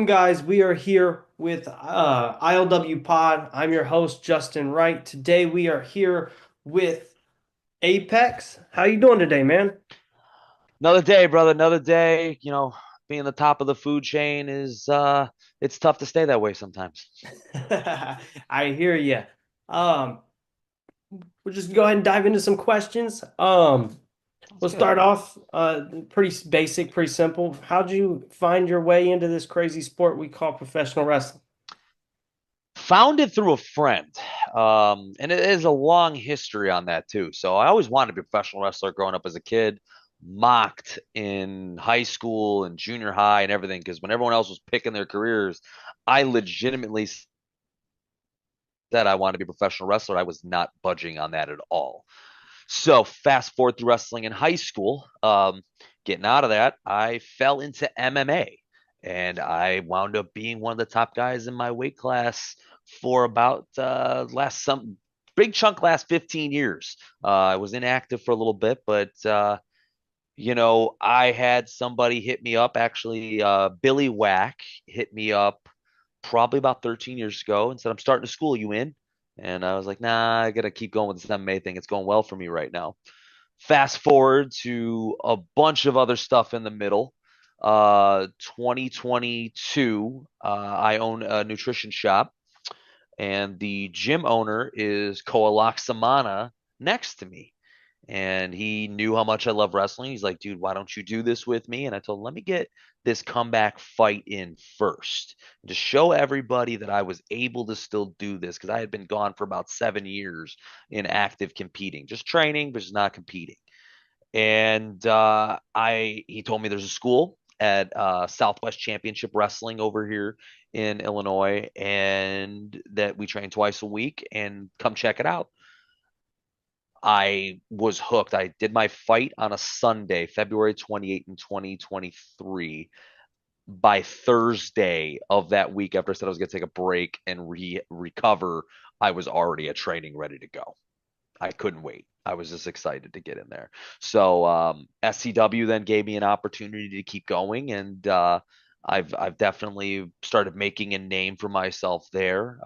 Guys, we are here with ILW Pod. I'm your host, Justin Wright. Today we are here with Apex. How you doing today, man? Another day, brother. Another day. Being the top of the food chain is it's tough to stay that way sometimes. I hear you. Um, we'll just go ahead and dive into some questions. That's We'll good. start off pretty basic, pretty simple. How'd you find your way into this crazy sport we call professional wrestling? Found it through a friend. And it is a long history on that too. So I always wanted to be a professional wrestler growing up as a kid, mocked in high school and junior high and everything. Because when everyone else was picking their careers, I legitimately said I wanted to be a professional wrestler. I was not budging on that at all. So fast forward through wrestling in high school, getting out of that, I fell into MMA, and I wound up being one of the top guys in my weight class for about last some big chunk last 15 years. I was inactive for a little bit, but I had somebody hit me up. Actually, Billy Wack hit me up probably about 13 years ago and said, "I'm starting to school you in." And I was like, nah, I got to keep going with this MMA thing. It's going well for me right now. Fast forward to a bunch of other stuff in the middle. 2022, I own a nutrition shop, and the gym owner is Koalaksamana next to me. And he knew how much I love wrestling. He's like, dude, why don't you do this with me? And I told him, let me get this comeback fight in first to show everybody that I was able to still do this because I had been gone for about 7 years in active competing, just training, but just not competing. And he told me there's a school at Southwest Championship Wrestling over here in Illinois, and that we train twice a week, and come check it out. I was hooked. I did my fight on a Sunday, February 28th in 2023. By Thursday of that week, after I said I was going to take a break and recover, I was already at training ready to go. I couldn't wait. I was just excited to get in there. So SCW then gave me an opportunity to keep going, and I've definitely started making a name for myself there.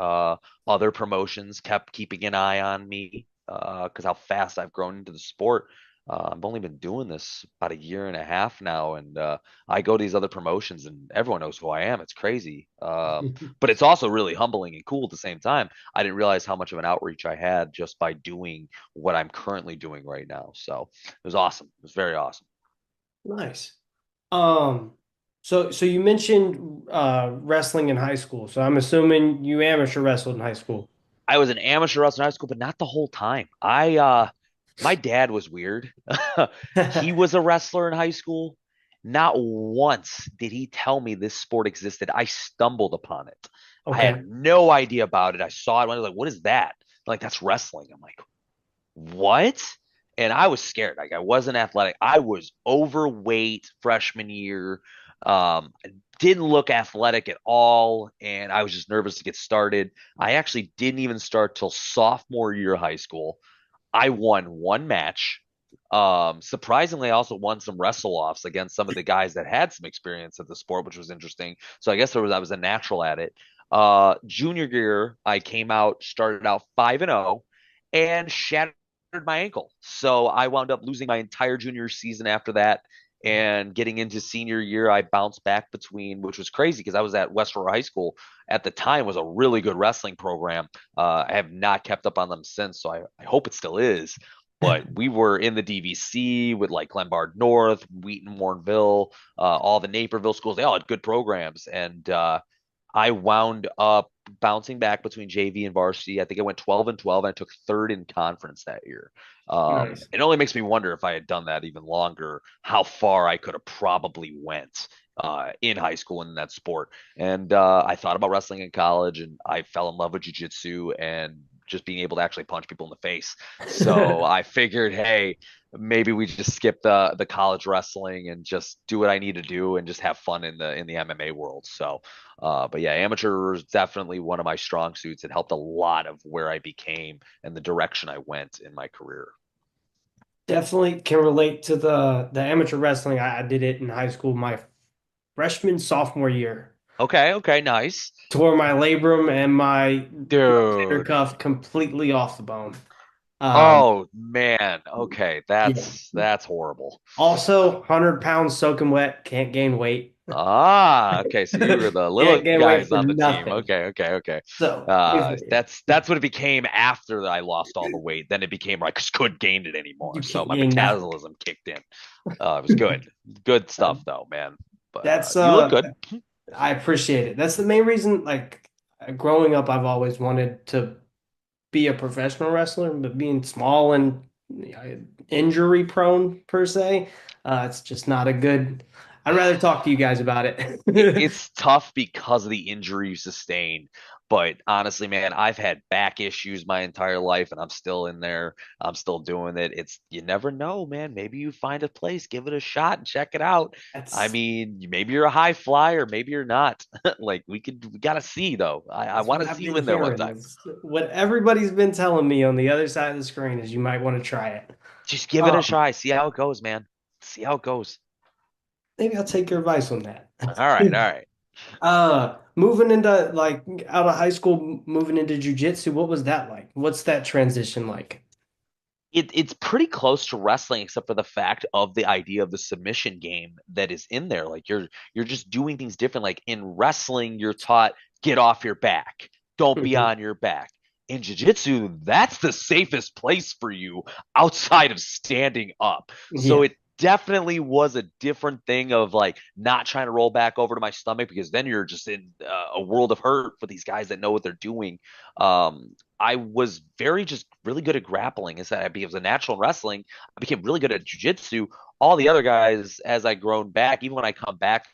Other promotions kept keeping an eye on me because how fast I've grown into the sport. I've only been doing this about a year and a half now, and I go to these other promotions, and everyone knows who I am. It's crazy, but it's also really humbling and cool at the same time. I didn't realize how much of an outreach I had just by doing what I'm currently doing right now. So it was awesome. It was very awesome. Nice. Um, so you mentioned wrestling in high school. So I'm assuming you amateur wrestled in high school. I was an amateur wrestler in high school, but not the whole time. My dad was weird. He was a wrestler in high school. Not once did he tell me this sport existed. I stumbled upon it. I Okay. had no idea about it. I saw it and I was like, what is that? Like, that's wrestling. I'm like, what? And I was scared. Like I wasn't athletic. I was overweight freshman year. Didn't look athletic at all, and I was just nervous to get started. I actually didn't even start till sophomore year of high school. I won one match. Surprisingly, I also won some wrestle offs against some of the guys that had some experience at the sport, which was interesting. So I was a natural at it. Junior year, I came out, started out 5-0, and shattered my ankle. So I wound up losing my entire junior season after that. And getting into senior year, I bounced back between, which was crazy because I was at West Aurora High School at the time, was a really good wrestling program. I have not kept up on them since, so I hope it still is. But we were in the DVC with like Glenbard North, Wheaton, Warrenville, all the Naperville schools. They all had good programs, and I wound up bouncing back between JV and varsity. I think I went 12 and 12, and I took third in conference that year. Nice. It only makes me wonder if I had done that even longer, how far I could have probably went in high school in that sport. And I thought about wrestling in college, and I fell in love with jiu-jitsu and just being able to actually punch people in the face. So I figured, hey, maybe we just skip the college wrestling and just do what I need to do and just have fun in the MMA world. So but yeah, amateur is definitely one of my strong suits. It helped a lot of where I became and the direction I went in my career. Definitely can relate to the amateur wrestling. I did it in high school, my freshman, sophomore year. Okay, okay, nice. Tore my labrum and my rotator Dude. cuff completely off the bone. Um, Oh man. Okay, yeah. that's horrible. Also, 100 pounds soaking wet, can't gain weight. Ah, okay. So you were the Can't little gain weight guys for on the team. nothing. Okay, okay, okay. So, if That's what it became after I lost all the weight. Then it became like I just couldn't gain it anymore. you So can't my gain nothing. metabolism kicked in. It was good, good Uh, stuff though, man. But That's you look good. I appreciate it. That's the main reason, like growing up, I've always wanted to be a professional wrestler, but being small and injury prone per se, it's just not a good. I'd rather talk to you guys about it. It's tough because of the injury you sustained. But honestly, man, I've had back issues my entire life and I'm still in there. I'm still doing it. It's you never know, man. Maybe you find a place, give it a shot and check it out. I That's mean, maybe you're a high flyer, maybe you're not. Like we gotta see though. I that's want what to I've see you been in there one hearing. time. That's what everybody's been telling me on the other side of the screen is you might want to try it. Just give it a Um, try. See how it goes, man. See how it goes. maybe I'll take your advice on that. All right, all right. Moving into like out of high school, moving into jujitsu, what was that like? What's that transition like? It's pretty close to wrestling except for the fact of the idea of the submission game that is in there. Like you're just doing things different. Like in wrestling you're taught get off your back, don't be Mhm. on your back. In jiu-jitsu that's the safest place for you outside of standing up. So Yeah. it definitely was a different thing of like not trying to roll back over to my stomach because then you're just in a world of hurt for these guys that know what they're doing. I was very just really good at grappling. As I was a natural in wrestling, I became really good at jujitsu. All the other guys, as I grown back, even when I come back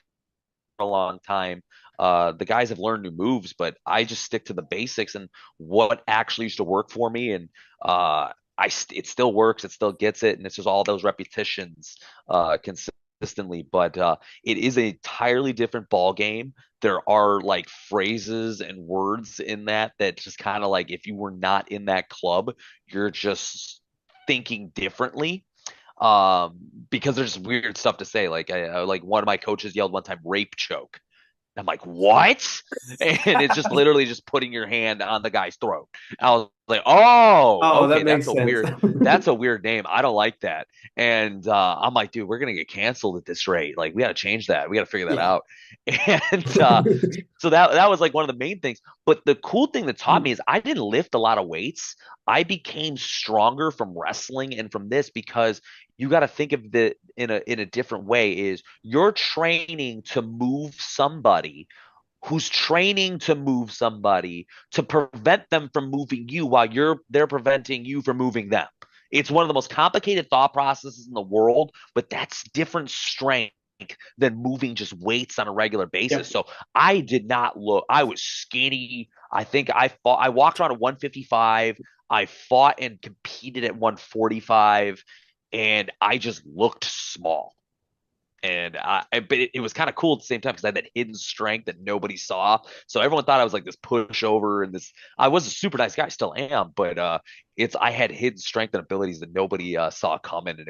for a long time, the guys have learned new moves, but I just stick to the basics and what actually used to work for me. And it still works, it still gets it, and it's just all those repetitions consistently. But it is an entirely different ball game. There are like phrases and words in that just kind of like if you were not in that club, you're just thinking differently because there's weird stuff to say. Like one of my coaches yelled one time, "rape choke." I'm like, what? And it's just literally just putting your hand on the guy's throat. I was like, oh, Oh, okay, that makes sense. that's a weird name. I don't like that. And I'm like, dude, we're gonna get canceled at this rate. Like, we got to change that. We got to figure that Yeah. out. And so that was like one of the main things. But the cool thing that taught me is I didn't lift a lot of weights. I became stronger from wrestling and from this because you got to think of the in a different way is you're training to move somebody who's training to move somebody to prevent them from moving you while they're preventing you from moving them. It's one of the most complicated thought processes in the world, but that's different strength than moving just weights on a regular basis. Yep. So I did not look, I was skinny. I walked around at 155. I fought and competed at 145 and I just looked small. But it was kind of cool at the same time because I had that hidden strength that nobody saw. So everyone thought I was like this pushover and this. I was a super nice guy, still am, but it's I had hidden strength and abilities that nobody saw coming, and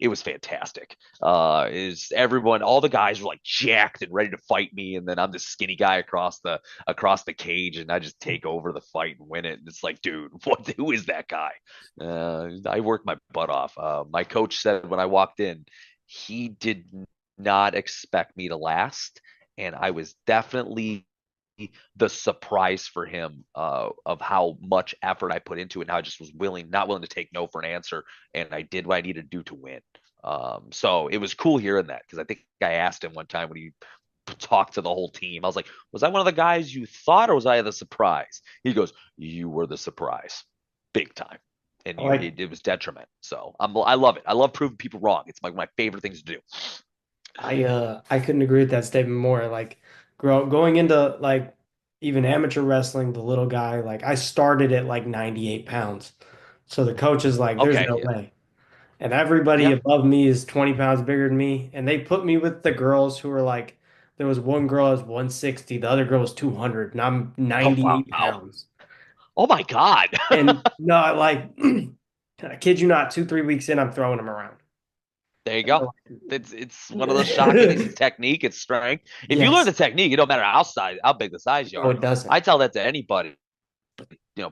it was fantastic. Is everyone, all the guys were like jacked and ready to fight me, and then I'm this skinny guy across the cage, and I just take over the fight and win it. And it's like, dude, who is that guy? I worked my butt off. My coach said when I walked in he did not expect me to last, and I was definitely the surprise for him of how much effort I put into it, and how I just was not willing to take no for an answer, and I did what I needed to do to win. So it was cool hearing that because I think I asked him one time when he talked to the whole team. I was like, "Was I one of the guys you thought, or was I the surprise?" He goes, "You were the surprise, big time." And I like it was detriment. So I love it. I love proving people wrong. It's like my favorite things to do. I couldn't agree with that statement more. Like going into like even amateur wrestling, the little guy, like I started at like 98 pounds. So the coach is like, there's Okay, no yeah, way. And everybody yeah. above me is 20 pounds bigger than me. And they put me with the girls who were like, there was one girl that was 160, the other girl was 200, and I'm Oh 98 wow. pounds. Oh my God. And no, like, I kid you not, 2, 3 weeks in, I'm throwing them around. There you go. It's one of those shocking things. It's technique, it's strength. If you learn Yes. the technique, it don't matter how big the size you No, are. it doesn't. I tell that to anybody.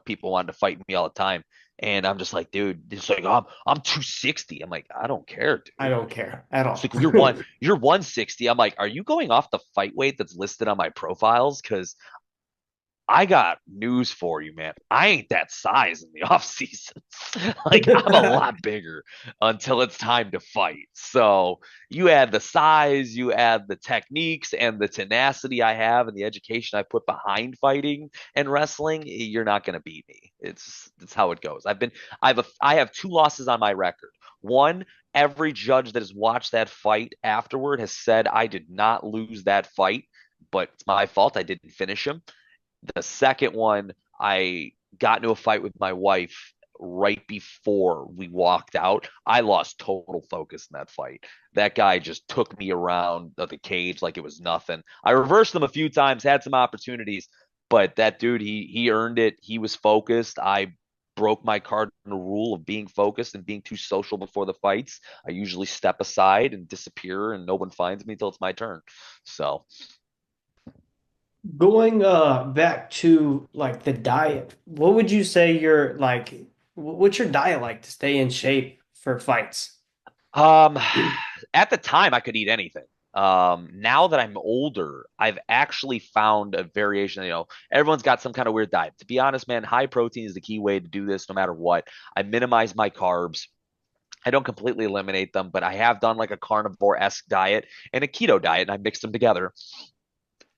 People wanted to fight me all the time, and I'm just like, dude, it's like I'm 260. I'm like, I don't care, I dude. don't care at It's all. like you're 160. I'm like, are you going off the fight weight that's listed on my profiles? Because I got news for you, man. I ain't that size in the off season. Like I'm a lot bigger until it's time to fight. So you add the size, you add the techniques and the tenacity I have and the education I put behind fighting and wrestling, you're not going to beat me. It's how it goes. I have two losses on my record. One, every judge that has watched that fight afterward has said I did not lose that fight, but it's my fault. I didn't finish him. The second one, I got into a fight with my wife right before we walked out. I lost total focus in that fight. That guy just took me around the cage like it was nothing. I reversed him a few times, had some opportunities, but that dude, he earned it. He was focused. I broke my cardinal rule of being focused and being too social before the fights. I usually step aside and disappear, and no one finds me until it's my turn. So Going back to like the diet, what would you say your like what's your diet like to stay in shape for fights? Um, at the time, I could eat anything. Now that I'm older, I've actually found a variation. Everyone's got some kind of weird diet. To be honest, man, high protein is the key way to do this no matter what. I minimize my carbs. I don't completely eliminate them, but I have done like a carnivore-esque diet and a keto diet, and I mixed them together.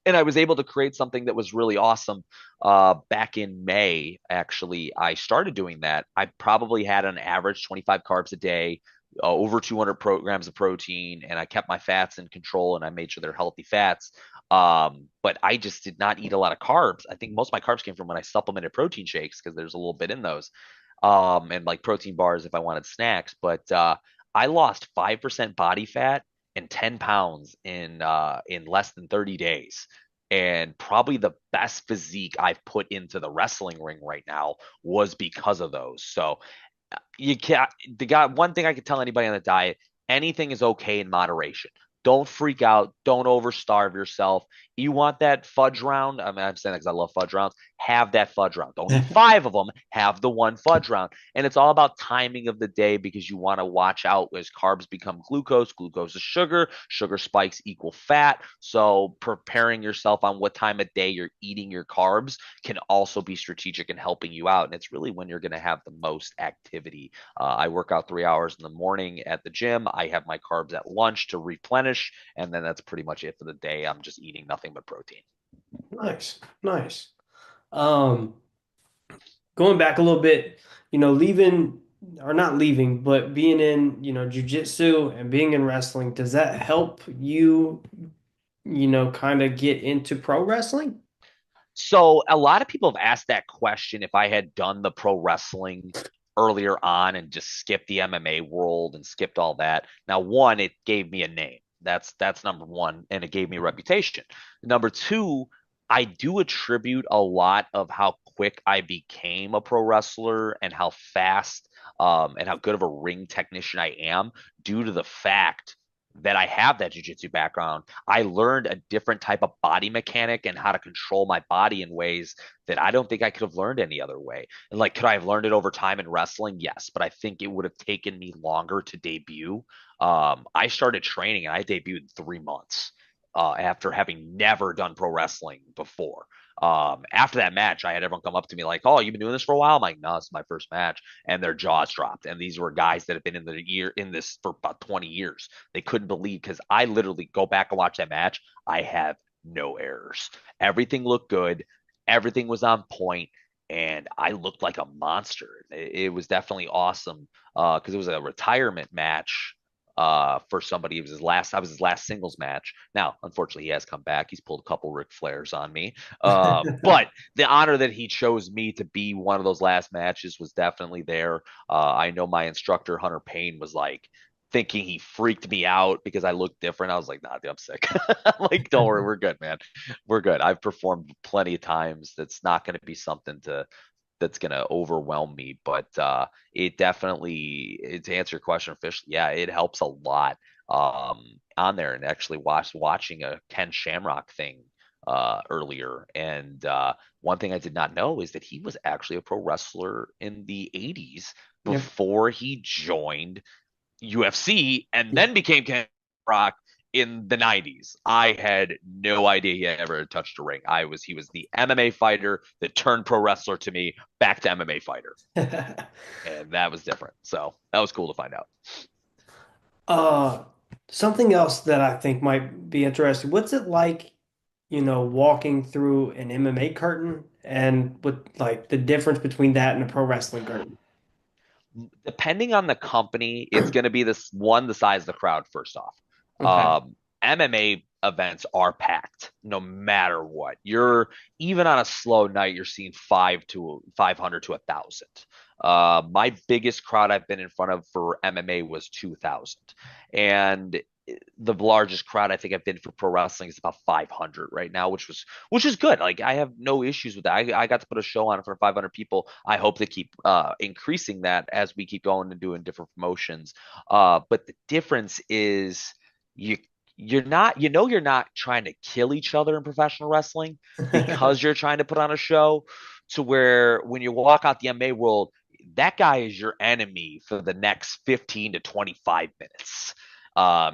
And I was able to create something that was really awesome. Back in May, actually, I started doing that. I probably had an average 25 carbs a day, over 200 grams of protein, and I kept my fats in control and I made sure they're healthy fats. But I just did not eat a lot of carbs. I think most of my carbs came from when I supplemented protein shakes because there's a little bit in those, and like protein bars if I wanted snacks. But I lost 5% body fat and 10 pounds in less than 30 days. And probably the best physique I've put into the wrestling ring right now was because of those. So you can't the guy one thing I could tell anybody on the diet, anything is okay in moderation. Don't freak out. Don't overstarve yourself. You want that fudge round? I mean, I'm saying that because I love fudge rounds. Have that fudge round. Don't eat five of them. Have the one fudge round. And it's all about timing of the day because you want to watch out as carbs become glucose. Glucose is sugar. Sugar spikes equal fat. So preparing yourself on what time of day you're eating your carbs can also be strategic in helping you out. And it's really when you're going to have the most activity. I work out 3 hours in the morning at the gym. I have my carbs at lunch to replenish, and then that's pretty much it for the day. I'm just eating nothing but protein. Nice, nice. Um, Going back a little bit, leaving or not leaving, but being in, jujitsu and being in wrestling, does that help you, kind of get into pro wrestling? So a lot of people have asked that question if I had done the pro wrestling earlier on and just skipped the MMA world and skipped all that. Now, one, it gave me a name. That's number one, and it gave me a reputation. Number two, I do attribute a lot of how quick I became a pro wrestler and how fast and how good of a ring technician I am due to the fact that I have that jujitsu background. I learned a different type of body mechanic and how to control my body in ways that I don't think I could have learned any other way. And like, could I have learned it over time in wrestling? Yes, but I think it would have taken me longer to debut. I started training and I debuted in 3 months after having never done pro wrestling before. After that match, I had everyone come up to me like, "Oh, you've been doing this for a while." I'm like, "No, it's my first match," and their jaws dropped. And these were guys that have been in this for about 20 years. They couldn't believe because I literally go back and watch that match. I have no errors. Everything looked good. Everything was on point, and I looked like a monster. It was definitely awesome because it was a retirement match for somebody. It was his last. I was his last singles match. Now, unfortunately, he has come back. He's pulled a couple Ric Flairs on me. But the honor that he chose me to be one of those last matches was definitely there. I know my instructor Hunter Payne was like thinking he freaked me out because I looked different. I was like, nah, dude, I'm sick. I'm like, don't worry, we're good, man. We're good. I've performed plenty of times. That's not going to be something that's gonna overwhelm me. But it definitely, to answer your question, Fish, yeah, it helps a lot on there. And actually watching a Ken Shamrock thing earlier, and one thing I did not know is that he was actually a pro wrestler in the 80s Yep. before he joined UFC and then became Ken Rock in the 90s. I had no idea he had ever touched a ring. He was the MMA fighter that turned pro wrestler to me back to MMA fighter. And that was different. So that was cool to find out. Uh, Something else that I think might be interesting. What's it like, walking through an MMA curtain and with like the difference between that and a pro wrestling curtain? Depending on the company, it's going to be this one, the size of the crowd, first off. Okay. MMA events are packed no matter what. You're even on a slow night, you're seeing 500 to 1,000. My biggest crowd I've been in front of for MMA was 2,000. And the largest crowd I think I've been for pro wrestling is about 500 right now, which is good. Like I have no issues with that. I got to put a show on for 500 people. I hope to keep increasing that as we keep going and doing different promotions. But the difference is you you're not trying to kill each other in professional wrestling because you're trying to put on a show, to where when you walk out the MMA world, that guy is your enemy for the next 15 to 25 minutes.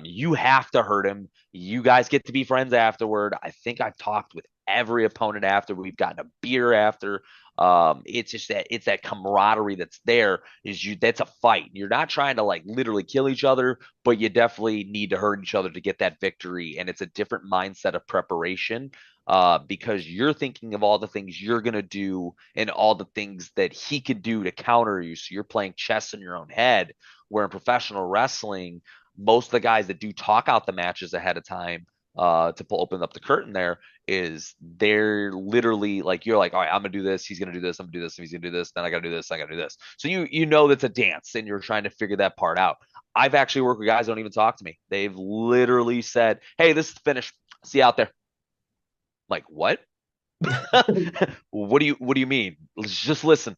You have to hurt him. You guys get to be friends afterward. I think I've talked with every opponent after. We've gotten a beer after. It's just that it's that camaraderie that's there. That's a fight. You're not trying to like literally kill each other, but you definitely need to hurt each other to get that victory. And it's a different mindset of preparation. Because you're thinking of all the things you're gonna do and all the things that he could do to counter you. So you're playing chess in your own head. Where in professional wrestling, most of the guys that do talk out the matches ahead of time open up the curtain there, is they're literally like, you're like, all right, I'm gonna do this, he's gonna do this, I'm gonna do this, and he's gonna do this, then I gotta do this, I gotta do this. So you know that's a dance, and you're trying to figure that part out. I've actually worked with guys that don't even talk to me. They've literally said, hey, this is the finish. See you out there. Like, what? What do you mean? Let's just listen.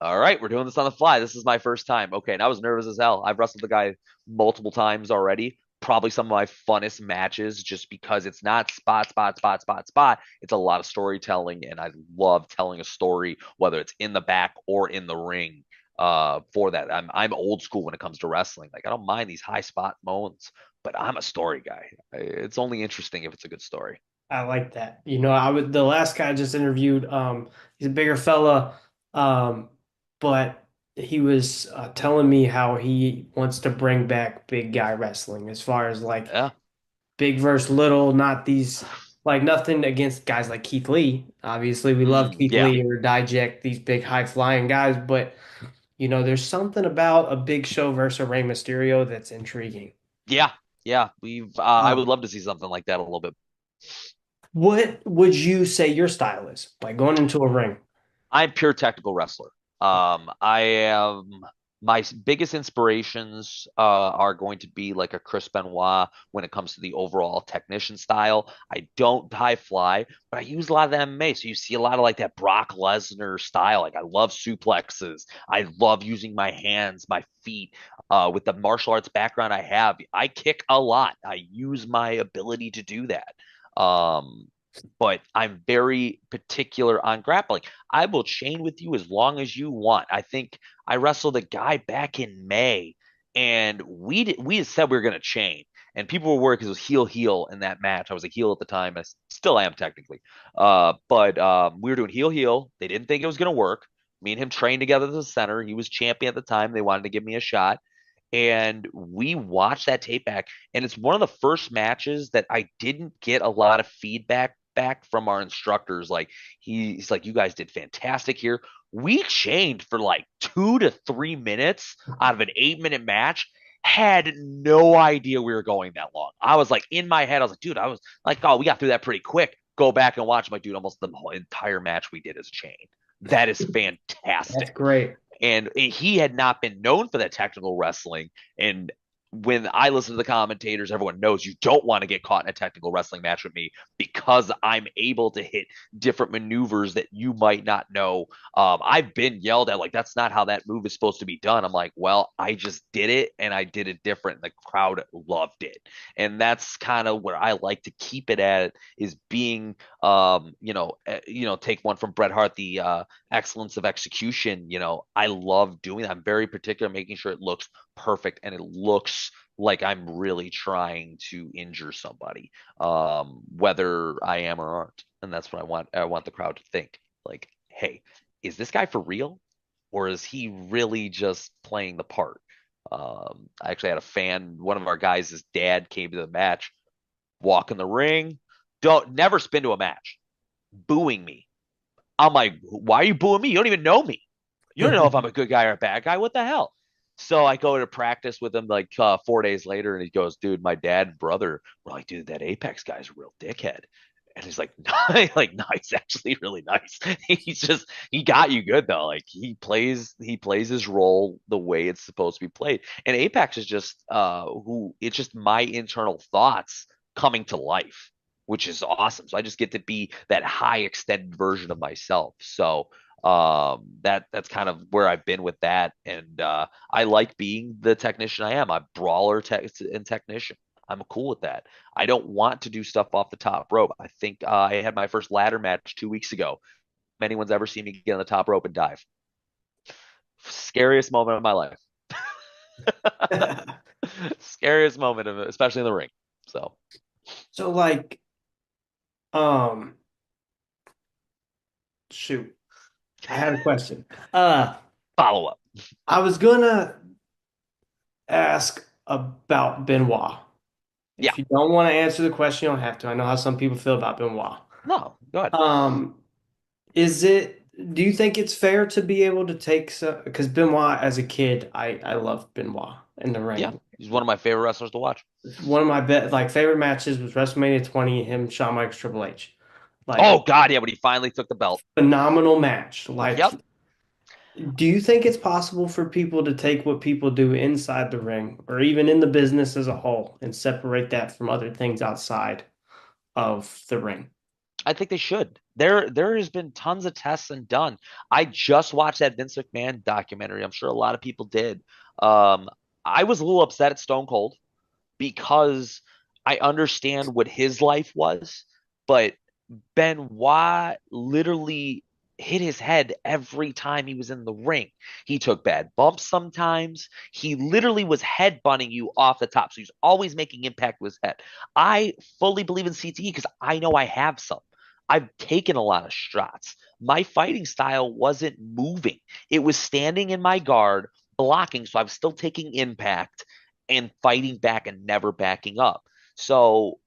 All right, we're doing this on the fly. This is my first time. Okay, and I was nervous as hell. I've wrestled the guy multiple times already. Probably some of my funnest matches, just because it's not spot, spot, spot, spot, spot. It's a lot of storytelling, and I love telling a story, whether it's in the back or in the ring. For that, I'm old school when it comes to wrestling. Like I don't mind these high spot moments, but I'm a story guy. It's only interesting if it's a good story. I like that. The last guy I just interviewed, he's a bigger fella, um, but he was telling me how he wants to bring back big guy wrestling as far as like Yeah. big versus little, not these like nothing against guys like Keith Lee. Obviously, we love Keith Yeah. Lee or Dijak, these big high flying guys, but there's something about a big show versus a Rey Mysterio that's intriguing. Yeah. Yeah. I would Um, love to see something like that a little bit. what would you say your style is? Like going into a ring? I'm pure technical wrestler. I am my biggest inspirations are going to be like a Chris Benoit when it comes to the overall technician style. I don't high fly, but I use a lot of the MMA. So you see a lot of like that Brock Lesnar style. Like I love suplexes. I love using my hands, my feet. With the martial arts background I have, I kick a lot. I use my ability to do that. Um, but I'm very particular on grappling. I will chain with you as long as you want. I think I wrestled a guy back in May, and we had said we were going to chain, and people were worried because it was heel heel in that match. I was a heel at the time. I still am technically, but we were doing heel heel. They didn't think it was going to work. Me and him trained together as a center. He was champion at the time. They wanted to give me a shot, and we watched that tape back, and it's one of the first matches that I didn't get a lot of feedback back from our instructors. Like he's like, you guys did fantastic here. We chained for like 2 to 3 minutes out of an 8 minute match. Had no idea we were going that long. I was like, in my head, I was like, dude, I was like, oh, we got through that pretty quick. Go back and watch. I'm like, dude, almost the whole entire match we did is chain. That is That's fantastic. great. And he had not been known for that technical wrestling. And when I listen to the commentators, everyone knows you don't want to get caught in a technical wrestling match with me because I'm able to hit different maneuvers that you might not know. I've been yelled at like that's not how that move is supposed to be done. I'm like, well, I just did it and I did it different. The crowd loved it, and that's kind of where I like to keep it at is being, take one from Bret Hart, the excellence of execution. I love doing that. I'm very particular, making sure it looks perfect and it looks like I'm really trying to injure somebody, whether I am or aren't. And that's what I want. I want the crowd to think like, hey, is this guy for real? Or is he really just playing the part? I actually had a fan, one of our guys, his dad came to the match, walk in the ring, don't never spin to a match, booing me. I'm like, why are you booing me? You don't even know me. You don't know if I'm a good guy or a bad guy. What the hell? So I go to practice with him like 4 days later, and he goes, "Dude, my dad and brother were like, dude, that Apex guy's a real dickhead." And he's like, "No, like, no, he's actually really nice. He got you good though. Like he plays his role the way it's supposed to be played. And Apex is just who it's just my internal thoughts coming to life, which is awesome. So I just get to be that high extended version of myself. So that's kind of where I've been with that, and I like being the technician I am. I'm brawler and technician. I'm cool with that. I don't want to do stuff off the top rope. I think I had my first ladder match 2 weeks ago. If anyone's ever seen me get on the top rope and dive, scariest moment of my life. Scariest moment of it, especially in the ring. So So like, um, shoot, I had a question. Uh, follow up. I was gonna ask about Benoit. Yeah, If you don't want to answer the question, you don't have to. I know how some people feel about Benoit. no, go ahead. Um, is it, do you think it's fair to be able to take some, because Benoit as a kid, I loved Benoit in the Yeah, ring. he's one of my favorite wrestlers to watch. One of my favorite matches was WrestleMania 20, him, Shawn Michaels, Triple H. Like Oh God, yeah, when he finally took the belt. phenomenal match. Like, Yep. do you think it's possible for people to take what people do inside the ring or even in the business as a whole and separate that from other things outside of the ring? I think they should. There has been tons of tests and done. I just watched that Vince McMahon documentary. I'm sure a lot of people did. Um, I was a little upset at Stone Cold because I understand what his life was, but Benoit literally hit his head every time he was in the ring. He took bad bumps sometimes. He literally was head butting you off the top. So he's always making impact with his head. I fully believe in CTE because I know I have some. I've taken a lot of shots. My fighting style wasn't moving. It was standing in my guard, blocking. So I was still taking impact and fighting back and never backing up. So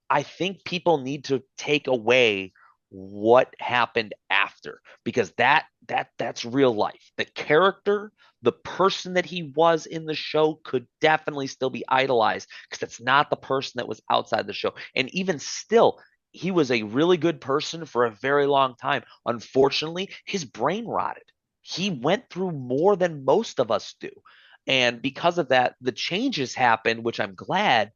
I think people need to take away what happened after because that's real life. The character, the person that he was in the show could definitely still be idolized because that's not the person that was outside the show. And even still, he was a really good person for a very long time. Unfortunately, his brain rotted. He went through more than most of us do. And because of that, the changes happened, which I'm glad,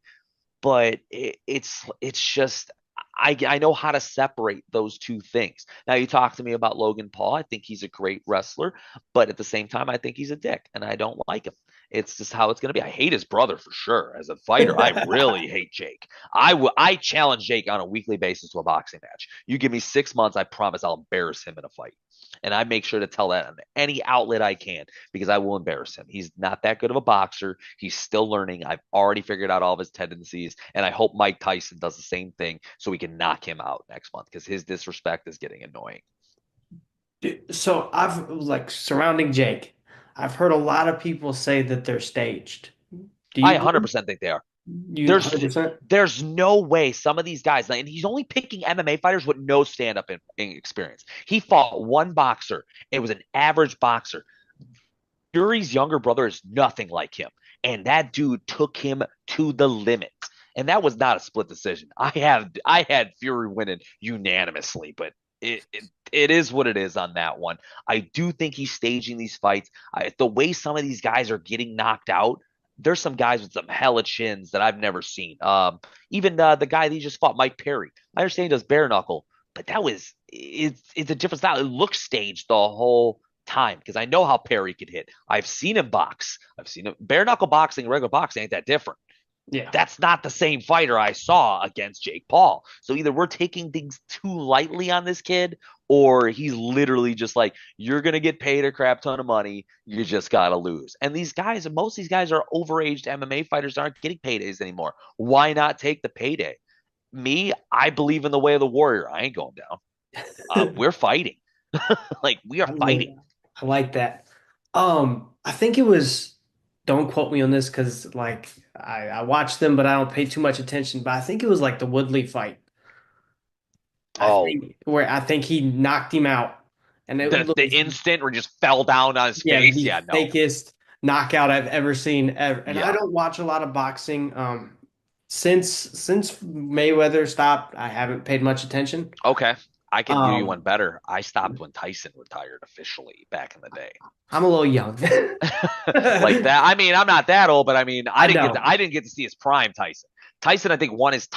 but it's just I know how to separate those two things. Now you talk to me about Logan Paul. I think he's a great wrestler, but at the same time, I think he's a dick, and I don't like him. It's just how it's going to be. I hate his brother for sure. As a fighter, I really hate Jake. I challenge Jake on a weekly basis to a boxing match. You give me 6 months, I promise I'll embarrass him in a fight. And I make sure to tell that on any outlet I can because I will embarrass him. He's not that good of a boxer. He's still learning. I've already figured out all of his tendencies. And I hope Mike Tyson does the same thing so we can knock him out next month because his disrespect is getting annoying. So I've like surrounding Jake, I've heard a lot of people say that they're staged. Do I you agree? 100% think they are. You There's 100%? there's no way some of these guys, and he's only picking MMA fighters with no stand up in experience. He fought one boxer. It was an average boxer. Fury's younger brother is nothing like him. And that dude took him to the limit. And that was not a split decision. I had Fury winning unanimously, but it is what it is on that one. I do think he's staging these fights. The way some of these guys are getting knocked out, there's some guys with some hella chins that I've never seen. Even the guy that he just fought, Mike Perry. I understand he does bare knuckle, but it's a different style. It looks staged the whole time because I know how Perry could hit. I've seen him box. I've seen him bare knuckle boxing and regular boxing ain't that different. Yeah. That's not the same fighter I saw against Jake Paul. So either we're taking things too lightly on this kid, or he's literally just like, you're going to get paid a crap ton of money. You just got to lose. And these guys, most of these guys are overaged MMA fighters, aren't getting paydays anymore. Why not take the payday? Me, I believe in the way of the warrior. I ain't going down. We're fighting. Like, we are I fighting. like I like that. I think it was, don't quote me on this because like I watched them, but I don't pay too much attention. But I think it was like the Woodley fight. I Oh, think where I think he knocked him out, and it the was instant where he just fell down on his yeah face. the Yeah, no. fakest knockout I've ever seen ever. And I Yeah. don't watch a lot of boxing. Since Mayweather stopped, I haven't paid much attention. Okay. I can do you one Um, better. I stopped when Tyson retired officially back in the day. I'm a little young. Like that. I mean, I'm not that old, but I mean, I know. I didn't get to see his prime Tyson. Tyson, I think, won his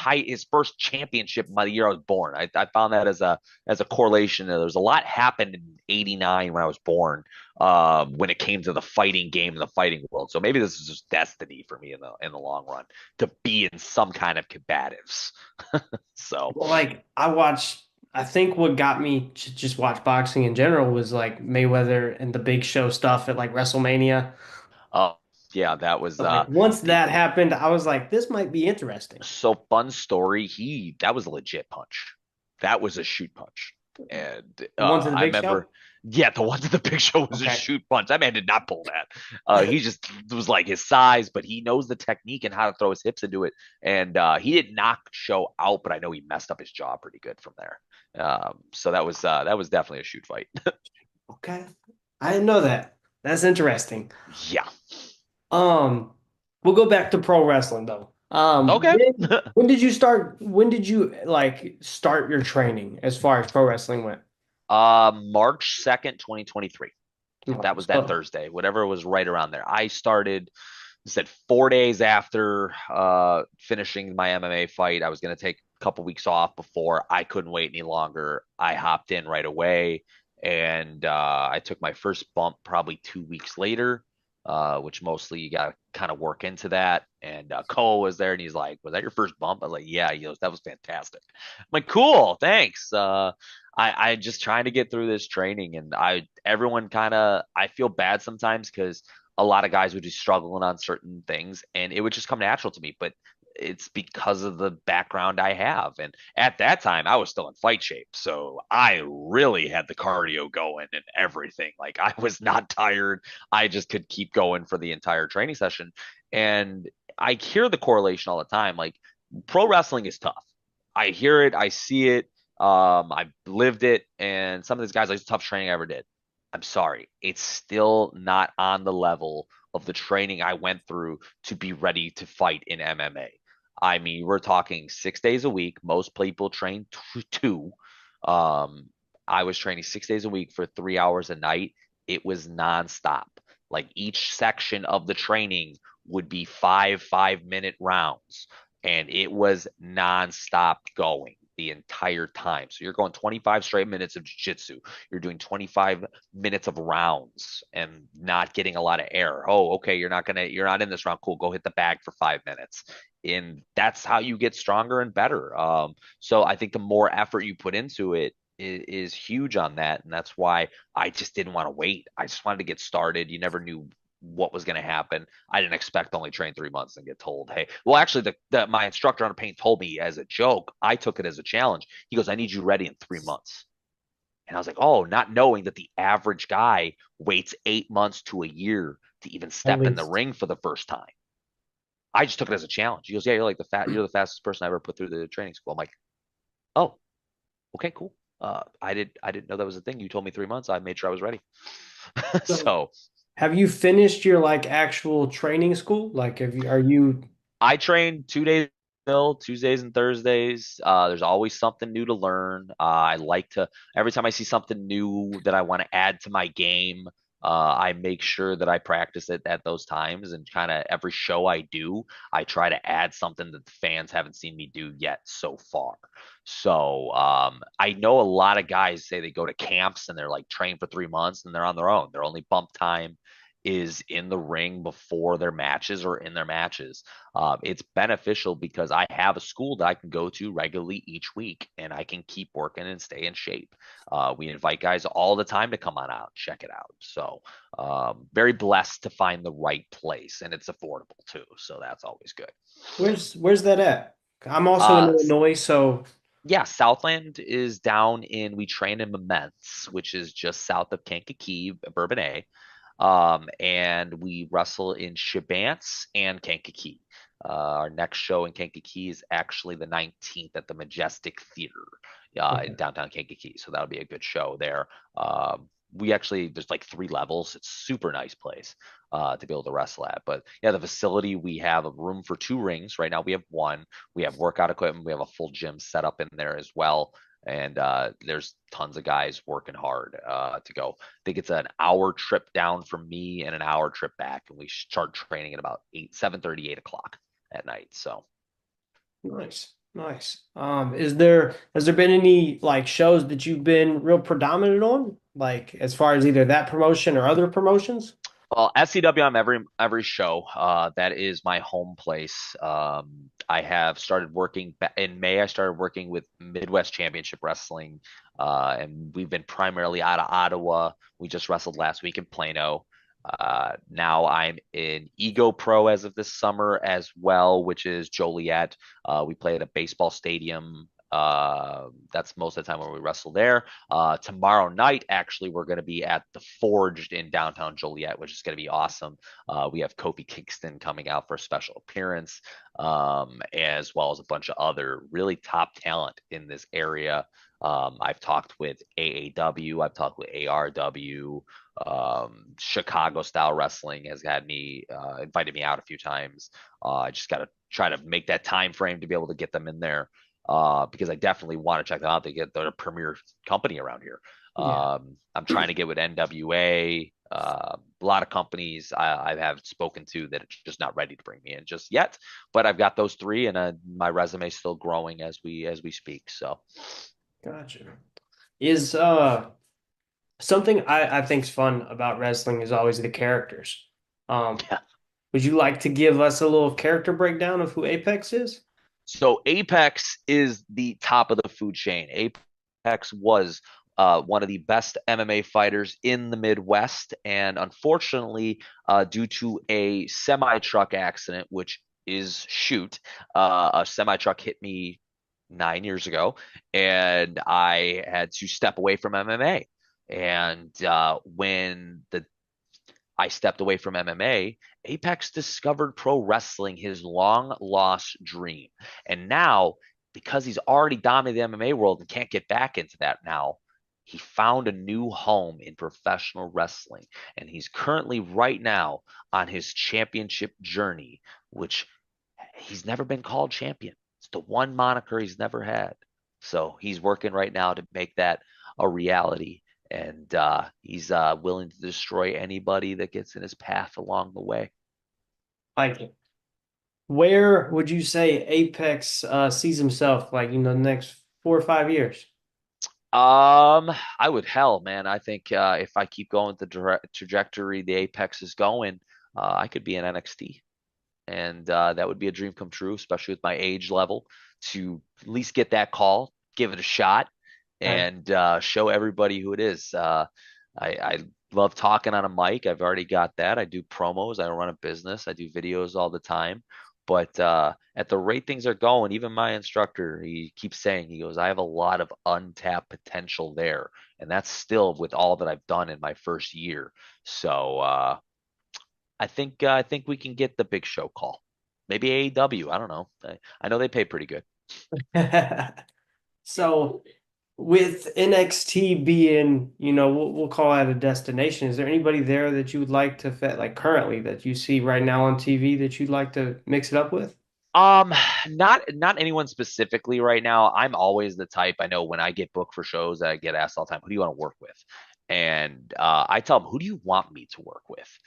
first championship by the year I was born. I found that as a correlation. There's a lot happened in '89 when I was born, when it came to the fighting game and the fighting world. So maybe this is just destiny for me in the long run to be in some kind of combatives. So, Well, like I think what got me to just watch boxing in general was like Mayweather and the Big Show stuff at like WrestleMania. uh, yeah, that was But like once the that happened, I was like, this might be interesting. so fun story. That was a legit punch. That was a shoot punch. And The ones at the I Big remember, Show? yeah, the one to the Big Show was a Okay. shoot punch. That man did not pull that. He just was like his size, but he knows the technique and how to throw his hips into it. And he didn't knock Show out, but I know he messed up his jaw pretty good from there. So that was definitely a shoot fight. Okay. I didn't know that. That's interesting. Yeah. Um, we'll go back to pro wrestling though. Okay. When did you start? When did you like start your training as far as pro wrestling went? March 2nd, 2023. Okay, That was that so Thursday, whatever was right around there. I started, I said 4 days after finishing my MMA fight. I was going to take a couple weeks off before I couldn't wait any longer. I hopped in right away and I took my first bump probably 2 weeks later, which mostly you got to kind of work into that. And Cole was there and he's like, "Was that your first bump?" I was like, "Yeah." He goes, "That was fantastic." I'm like, "Cool, thanks." I just trying to get through this training and everyone kind of I feel bad sometimes because a lot of guys would be struggling on certain things and it would just come natural to me. But it's because of the background I have. And at that time, I was still in fight shape. So I really had the cardio going and everything. Like I was not tired. I just could keep going for the entire training session. And I hear the correlation all the time. Like pro wrestling is tough. I hear it, I see it. I lived it, and some of these guys like the toughest training I ever did. I'm sorry, it's still not on the level of the training I went through to be ready to fight in MMA. I mean, we're talking 6 days a week. Most people train two. Um, I was training 6 days a week for 3 hours a night. It was nonstop. Like each section of the training would be 5 5-minute rounds, and it was nonstop going the entire time. So you're going 25 straight minutes of jiu-jitsu. You're doing 25 minutes of rounds and not getting a lot of air. Oh, okay, you're not in this round. Cool, go hit the bag for 5 minutes. And that's how you get stronger and better. So I think the more effort you put into it is huge on that. And that's why I just didn't want to wait. I just wanted to get started. You never knew what was going to happen. I didn't expect to only train 3 months and get told, hey, well, actually, my instructor on the paint told me as a joke. I took it as a challenge. He goes, I need you ready in 3 months. And I was like, oh, not knowing that the average guy waits 8 months to a year to even at step in the least. ring for the first time. I just took it as a challenge. He goes, yeah, you're the fastest person I ever put through the training school. I'm like, oh, okay, cool. I didn't know that was a thing. You told me 3 months. I made sure I was ready. So So have you finished your like actual training school? Like have you are you I train 2 days Tuesdays and Thursdays. There's always something new to learn. I like to every time I see something new that I want to add to my game. I make sure that I practice it at those times, and kind of every show I do, I try to add something that the fans haven't seen me do yet so far. So I know a lot of guys say they go to camps and they're like train for 3 months and they're on their own. Their only bump time is in the ring before their matches or in their matches. It's beneficial because I have a school that I can go to regularly each week and I can keep working and stay in shape. We invite guys all the time to come on out, check it out. So, very blessed to find the right place, and it's affordable too. So that's always good. Where's that at? I'm also in Uh, Illinois, so yeah, Southland is down in, we train in Memphis, which is just south of Kankakee, Bourbonnais. And we wrestle in Shabance and Kankakee. Our next show in Kankakee is actually the 19th at the Majestic Theater in okay. downtown Kankakee. So that'll be a good show there. We actually, there's like 3 levels. It's super nice place to be able to wrestle at. But yeah, the facility, we have a room for 2 rings. Right now we have one. We have workout equipment. We have a full gym set up in there as well. And there's tons of guys working hard to go. I think it's an hour trip down from me and an hour trip back, and we start training at about 7:30, 8 o'clock at night. So Nice, nice. Has there been any like shows that you've been real predominant on, like as far as either that promotion or other promotions? well, SCW, I'm every show. That is my home place. I have started working in May. I started working with Midwest Championship Wrestling, and we've been primarily out of Ottawa. We just wrestled last week in Plano. Now I'm in Ego Pro as of this summer as well, which is Joliet. We play at a baseball stadium. That's most of the time when we wrestle there. Tomorrow night, actually, we're going to be at the Forged in downtown Joliet, which is going to be awesome. We have Kofi Kingston coming out for a special appearance, as well as a bunch of other really top talent in this area. I've talked with AAW, I've talked with ARW. Chicago style wrestling has had me invited me out a few times. I just got to try to make that time frame to be able to get them in there because I definitely want to check them out. They get the premier company around here. Yeah, I'm trying to get with NWA. A lot of companies I have spoken to that are just not ready to bring me in just yet, but I've got those three, and my resume is still growing as we speak. So, gotcha. Is something I think's fun about wrestling is always the characters. Um, yeah. would you like to give us a little character breakdown of who Apex is? So Apex is the top of the food chain. Apex was one of the best MMA fighters in the Midwest, and unfortunately, due to a semi truck accident, which is shoot, a semi truck hit me 9 years ago, and I had to step away from MMA. And when the I stepped away from MMA, Apex discovered pro wrestling, his long lost dream. And now, because he's already dominated the MMA world and can't get back into that now, he found a new home in professional wrestling. And he's currently, right now, on his championship journey, which he's never been called champion. It's the one moniker he's never had. So he's working right now to make that a reality, and he's willing to destroy anybody that gets in his path along the way. Like, where would you say Apex sees himself, like, the next 4 or 5 years? I would hell, man. I think if I keep going the trajectory the Apex is going, I could be in NXT, and that would be a dream come true, especially with my age level, to at least get that call, give it a shot, Okay. and show everybody who it is. I love talking on a mic. I've already got that. I do promos. I run a business. I do videos all the time. But at the rate things are going, even my instructor, he keeps saying, he goes, I have a lot of untapped potential there. And that's still with all that I've done in my first year. So I think we can get the big show call. Maybe AEW. I don't know. I know they pay pretty good. So, with NXT being, we'll call it a destination, is there anybody there that you would like to like currently that you see right now on TV that you'd like to mix it up with? Um, not anyone specifically right now. I'm always the type, I know when I get booked for shows, I get asked all the time, who do you want to work with? And I tell them, who do you want me to work with?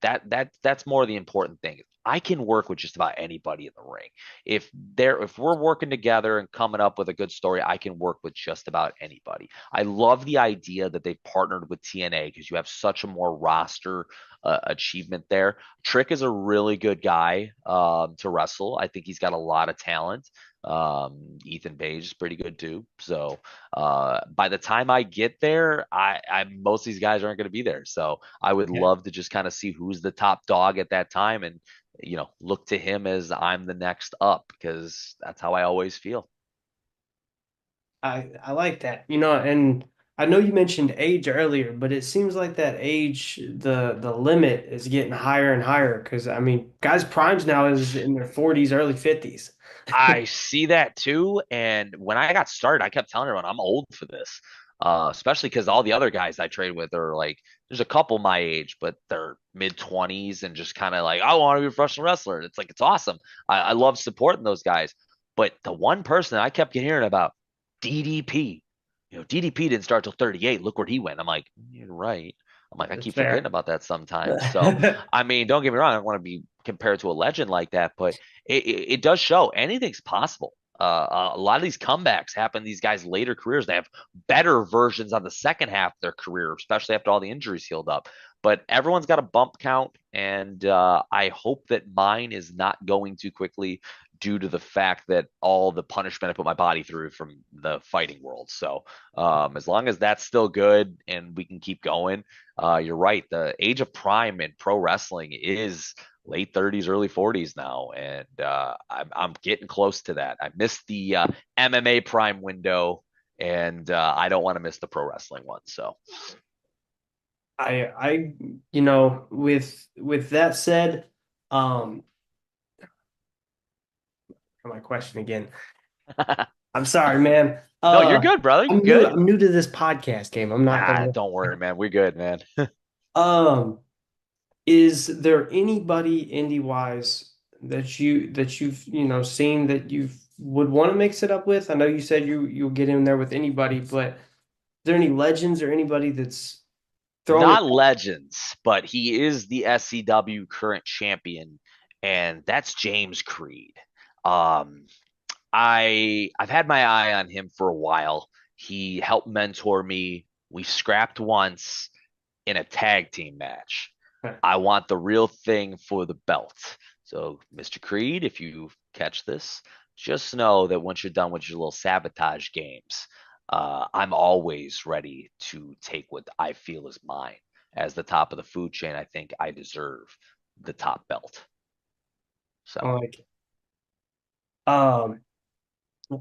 That's more the important thing. I can work with just about anybody in the ring. If we're working together and coming up with a good story, I can work with just about anybody. I love the idea that they've partnered with TNA because you have such a more roster achievement there. Trick is a really good guy to wrestle. I think he's got a lot of talent. Ethan Page is pretty good too. So by the time I get there, I most of these guys aren't going to be there. So I would Yeah. love to just kind of see who's the top dog at that time and look to him as I'm the next up because that's how I always feel. I like that. And I know you mentioned age earlier, but it seems like that age, the limit is getting higher and higher because I mean, guys' primes now is in their 40s, early 50s. I see that too. And when I got started, I kept telling everyone I'm old for this. Especially because all the other guys I trade with are like, there's a couple my age, but they're mid 20s and just kind of like, I want to be a professional wrestler. And it's like, it's awesome. I love supporting those guys. But the one person I kept hearing about, DDP, DDP didn't start till 38. Look where he went. I'm like, you're right. I'm like, I That's keep forgetting fair. about that sometimes. So, I mean, don't get me wrong. I don't want to be compared to a legend like that, but it does show anything's possible. A lot of these comebacks happen in these guys' later careers. They have better versions on the second half of their career, especially after all the injuries healed up. But everyone's got a bump count, and I hope that mine is not going too quickly due to the fact that all the punishment I put my body through from the fighting world. So as long as that's still good and we can keep going, you're right. The age of prime in pro wrestling is late 30s, early 40s now, and I'm getting close to that. I missed the MMA prime window, and I don't want to miss the pro wrestling one. So I, with that said, um, for my question again. I'm sorry, man. no, you're good, brother. You're I'm new. good. I'm new to this podcast game. I'm not Ah, gonna. don't worry, man. We're good, man. Um, is there anybody indie wise that you've seen that you would want to mix it up with? I know you said you'll get in there with anybody, but is there any legends or anybody that's throwing it? Not legends, but he is the SCW current champion, and that's James Creed. Um, I've had my eye on him for a while. He helped mentor me. We scrapped once in a tag team match. I want the real thing for the belt. So, Mr. Creed, if you catch this, just know that once you're done with your little sabotage games, I'm always ready to take what I feel is mine. As the top of the food chain, I think I deserve the top belt. I'm So, like, um,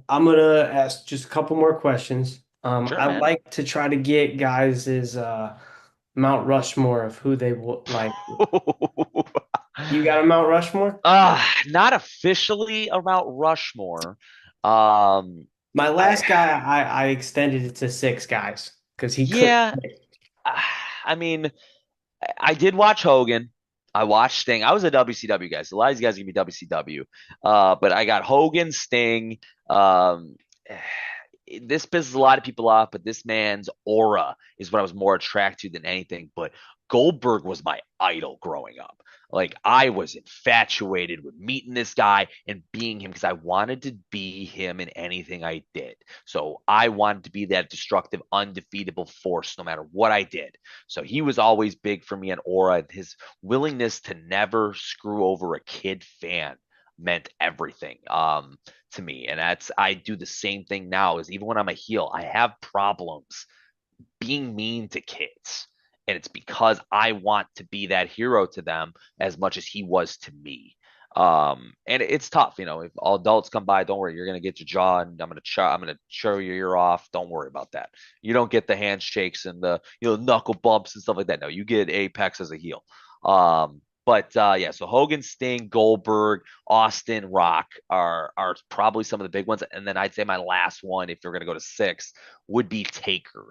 I'm gonna ask just a couple more questions. sure, I man. like to try to get guys' Mount Rushmore of who they would like. You got a Mount Rushmore? Not officially a Mount Rushmore. Um, My I last guy, I extended it to six guys because he couldn't. yeah, uh, I mean, I did watch Hogan. I watched Sting. I was a WCW guy, so a lot of these guys are gonna be WCW. But I got Hogan, Sting. Um, this pisses a lot of people off, but this man's aura is what I was more attracted to than anything. But Goldberg was my idol growing up. Like I was infatuated with meeting this guy and being him because I wanted to be him in anything I did. So I wanted to be that destructive, undefeatable force no matter what I did. So he was always big for me and aura. And his willingness to never screw over a kid fan meant everything. To me. And that's I do the same thing now is even when I'm a heel, I have problems being mean to kids. And it's because I want to be that hero to them as much as he was to me. And it's tough, if all adults come by, don't worry, you're gonna get your jaw and I'm gonna show your ear off. Don't worry about that. You don't get the handshakes and the knuckle bumps and stuff like that. No, you get apex as a heel. But yeah, so Hogan, Sting, Goldberg, Austin, Rock are probably some of the big ones. And then I'd say my last one, if you're gonna go to six, would be Taker.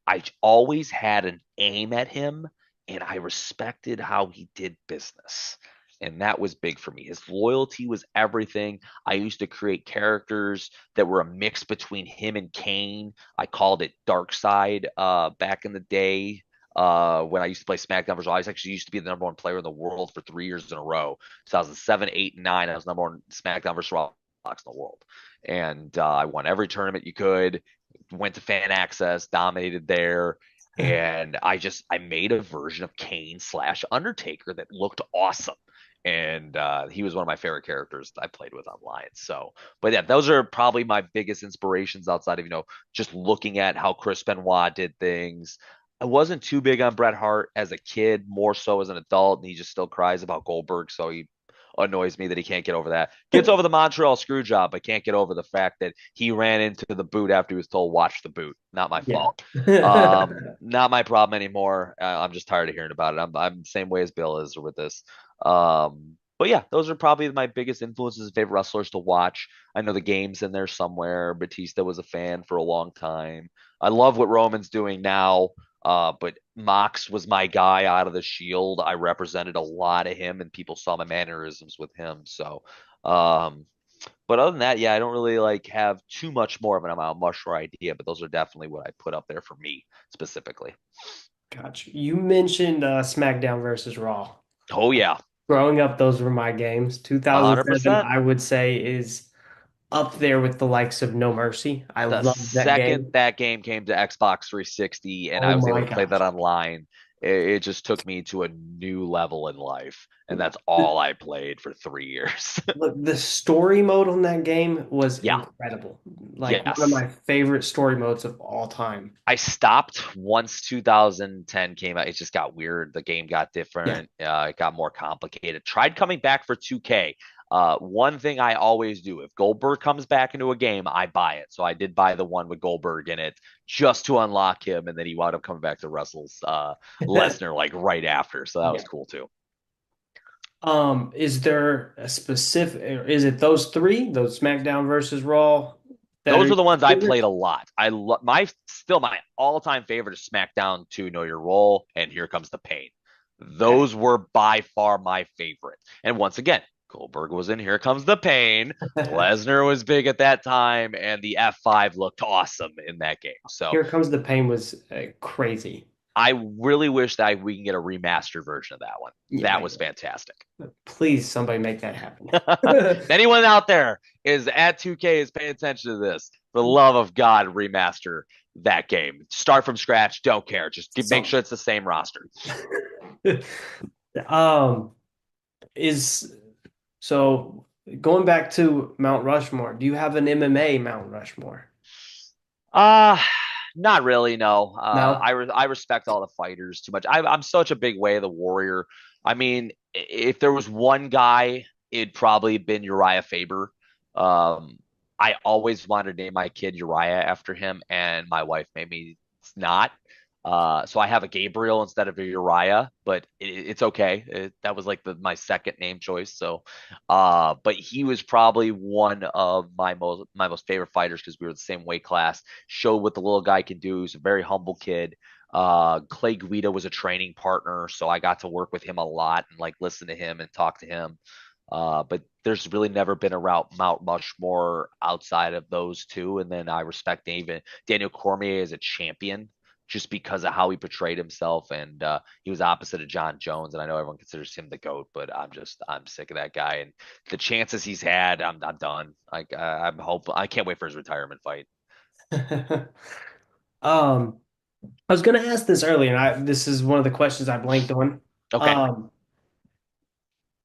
I always had an aim at him, and I respected how he did business. And that was big for me. His loyalty was everything. I used to create characters that were a mix between him and Kane. I called it Dark Side back in the day. When I used to play SmackDown versus Raw, I actually used to be the number one player in the world for 3 years in a row. 2007, 8, and 9. I was number one SmackDown versus Raw in the world. And I won every tournament you could, went to fan access, dominated there. And I made a version of Kane slash Undertaker that looked awesome. And he was one of my favorite characters I played with online. So, but yeah, those are probably my biggest inspirations outside of, just looking at how Chris Benoit did things. I wasn't too big on Bret Hart as a kid, more so as an adult, and he just still cries about Goldberg. So he annoys me that he can't get over that. Gets over the Montreal screw job, but can't get over the fact that he ran into the boot after he was told watch the boot. Not my Yeah. fault. Not my problem anymore. I'm just tired of hearing about it. I'm the same way as Bill is with this. But yeah, those are probably my biggest influences and favorite wrestlers to watch. I know the game's in there somewhere. Batista was a fan for a long time. I love what Roman's doing now. But Mox was my guy out of the Shield. I represented a lot of him, and people saw my mannerisms with him. So, um, but other than that, yeah, I don't really like have too much more of a much more idea. But those are definitely what I put up there for me specifically. Gotcha. You mentioned SmackDown versus Raw. Oh yeah, Growing up, those were my games. 2007, 100%. I would say, is up there with the likes of No Mercy. I The love that second game. that game came to Xbox 360 and Oh I was able my to play that gosh. online, it just took me to a new level in life. And Yeah. that's all I played for 3 years. Look, the story mode on that game was Yeah. incredible. Like one of Yes. my favorite story modes of all time. I stopped once 2010 came out. It just got weird. The game got Yeah. different. It got more complicated. Tried coming back for 2K. One thing I always do, if Goldberg comes back into a game, I buy it. So I did buy the one with Goldberg in it just to unlock him, and then he wound up coming back to Russell's Lesnar like right after. So that was Yeah. cool too. Is there a specific, is it those three, those SmackDown versus Raw that are Those are your the ones I played favorites? a lot. I love my all time favorite is SmackDown 2 Know Your Role and Here Comes the Pain. Okay. Those were by far my favorite. And once again, Goldberg was in Here Comes the Pain. Lesnar was big at that time, and the F5 looked awesome in that game. So Here Comes the Pain was crazy. I really wish that we can get a remastered version of that one. Yeah, That was fantastic. please somebody make that happen. If anyone out there is at 2K is paying attention to this, for the love of God, remaster that game. Start from scratch. Don't care. Just make Some sure it's the same roster. um is so going back to Mount Rushmore, do you have an MMA Mount Rushmore? Uh not really. No. No? I respect all the fighters too much. I'm such a big way of the warrior. I mean, if there was one guy, it'd probably been Uriah Faber. Um, I always wanted to name my kid Uriah after him, and my wife made me not. So I have a Gabriel instead of a Uriah, but it's okay. That was like my second name choice. So, but he was probably one of my most favorite fighters because we were the same weight class. Showed what the little guy can do. He's a very humble kid. Clay Guida was a training partner, so I got to work with him a lot and like listen to him and talk to him. But there's really never been a route Mount Rushmore outside of those two. And then I respect even Daniel Cormier as a champion just because of how he portrayed himself. And he was opposite of John Jones. And I know everyone considers him the GOAT, but I'm sick of that guy. And the chances he's had, I'm done. I can't wait for his retirement fight. Um, I was gonna ask this earlier, and this is one of the questions I blanked on. Okay. Um,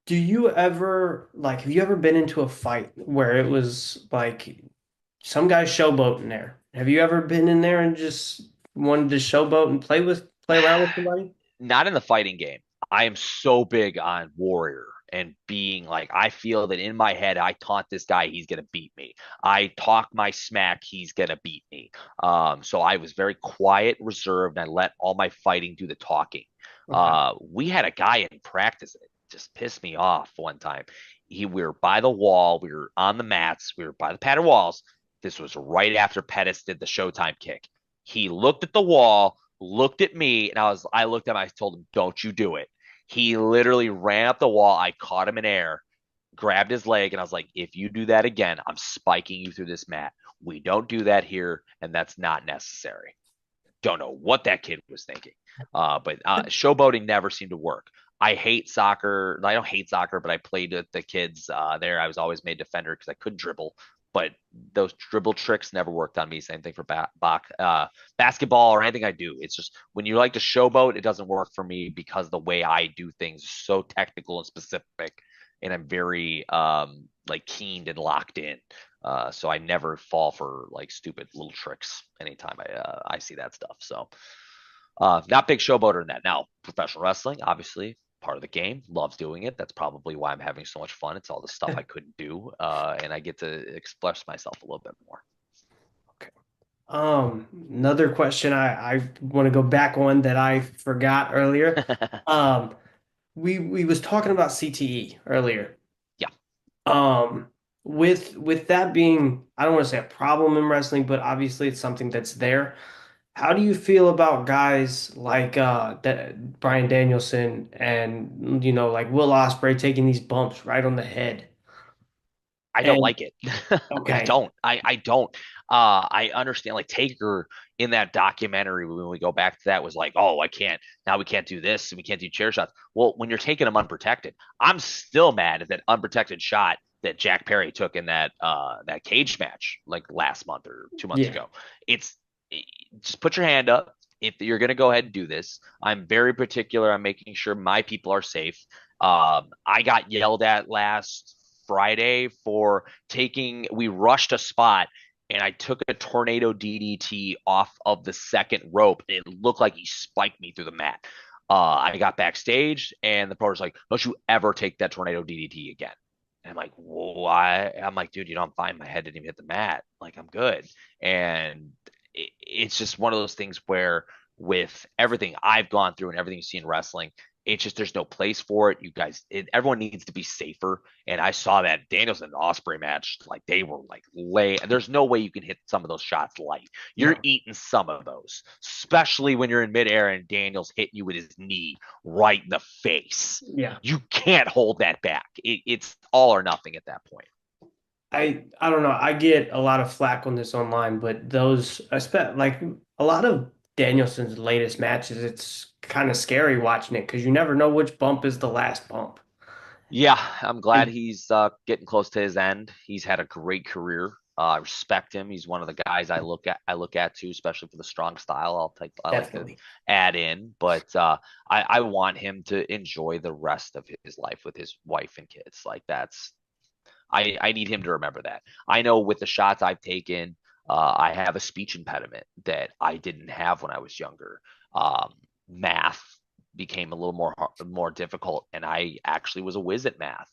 do you ever like have you ever been into a fight where it was like some guy showboating there? Have you ever been in there and just wanted to showboat and play around with somebody? Not in the fighting game. I am so big on warrior and being like, I feel that in my head, I taunt this guy, he's gonna beat me. I talk my smack, he's gonna beat me. So I was very quiet, reserved, and I let all my fighting do the talking. Okay. We had a guy in practice that just pissed me off one time. We were by the wall, we were on the mats, we were by the padded walls. This was right after Pettis did the Showtime kick. He looked at the wall, looked at me, and I looked at him, I told him, don't you do it. He literally ran up the wall. I caught him in air, grabbed his leg, and I was like, if you do that again, I'm spiking you through this mat. We don't do that here, and that's not necessary. Don't know what that kid was thinking. But showboating never seemed to work. I hate soccer. I don't hate soccer, but I played with the kids there. I was always made defender because I could dribble, but those dribble tricks never worked on me. Same thing for basketball or anything I do. It's just when you like to showboat, it doesn't work for me because the way I do things is so technical and specific, and I'm very like keened and locked in. So I never fall for like stupid little tricks anytime I see that stuff. So not big showboater in that. Now professional wrestling, obviously part of the game, loves doing it. That's probably why I'm having so much fun. It's all the stuff I couldn't do, and I get to express myself a little bit more. Okay. Another question I want to go back on that I forgot earlier. Um, we was talking about CTE earlier. Yeah, Um, with that being, I don't want to say a problem in wrestling, but obviously it's something that's there. How do you feel about guys like Brian Danielson and like Will Ospreay taking these bumps right on the head? I don't And like it. I okay, don't. I don't. I understand. Like Taker in that documentary, when we go back to that, was like, oh, I can't. Now we can't do this, and we can't do chair shots. Well, when you're taking them unprotected, I'm still mad at that unprotected shot that Jack Perry took in that cage match like last month or 2 months yeah, ago. It's just put your hand up if you're going to go ahead and do this. I'm very particular on making sure my people are safe. I got yelled at last Friday for we rushed a spot and I took a tornado DDT off of the second rope. It looked like he spiked me through the mat. I got backstage and the pro's like, don't you ever take that tornado DDT again. And I'm like, why? I'm like, dude, I'm fine. My head didn't even hit the mat. Like, I'm good. And it's just one of those things where with everything I've gone through and everything you see in wrestling, it's just there's no place for it. You guys, everyone needs to be safer. And I saw that Danielson and Osprey match, like they were like lay. There's no way you can hit some of those shots light. You're no, eating some of those, especially when you're in midair and Daniels hitting you with his knee right in the face. yeah. You can't hold that back. It's all or nothing at that point. I don't know. I get a lot of flack on this online, but those I spent like a lot of Danielson's latest matches, it's kind of scary watching it because you never know which bump is the last bump. Yeah, I'm glad And he's getting close to his end. He's had a great career. I respect him. He's one of the guys I look at too, especially for the strong style. I like to definitely. add in, but I want him to enjoy the rest of his life with his wife and kids. Like I need him to remember that. I know with the shots I've taken, I have a speech impediment that I didn't have when I was younger. Math became a little more difficult, and I actually was a whiz at math.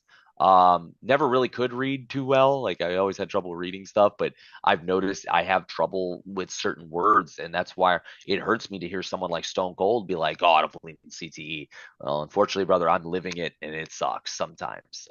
Never really could read too well. Like I always had trouble reading stuff, but I've noticed I have trouble with certain words, and that's why it hurts me to hear someone like Stone Cold be like, "Oh, I don't believe in CTE." Well, unfortunately, brother, I'm living it, and it sucks sometimes.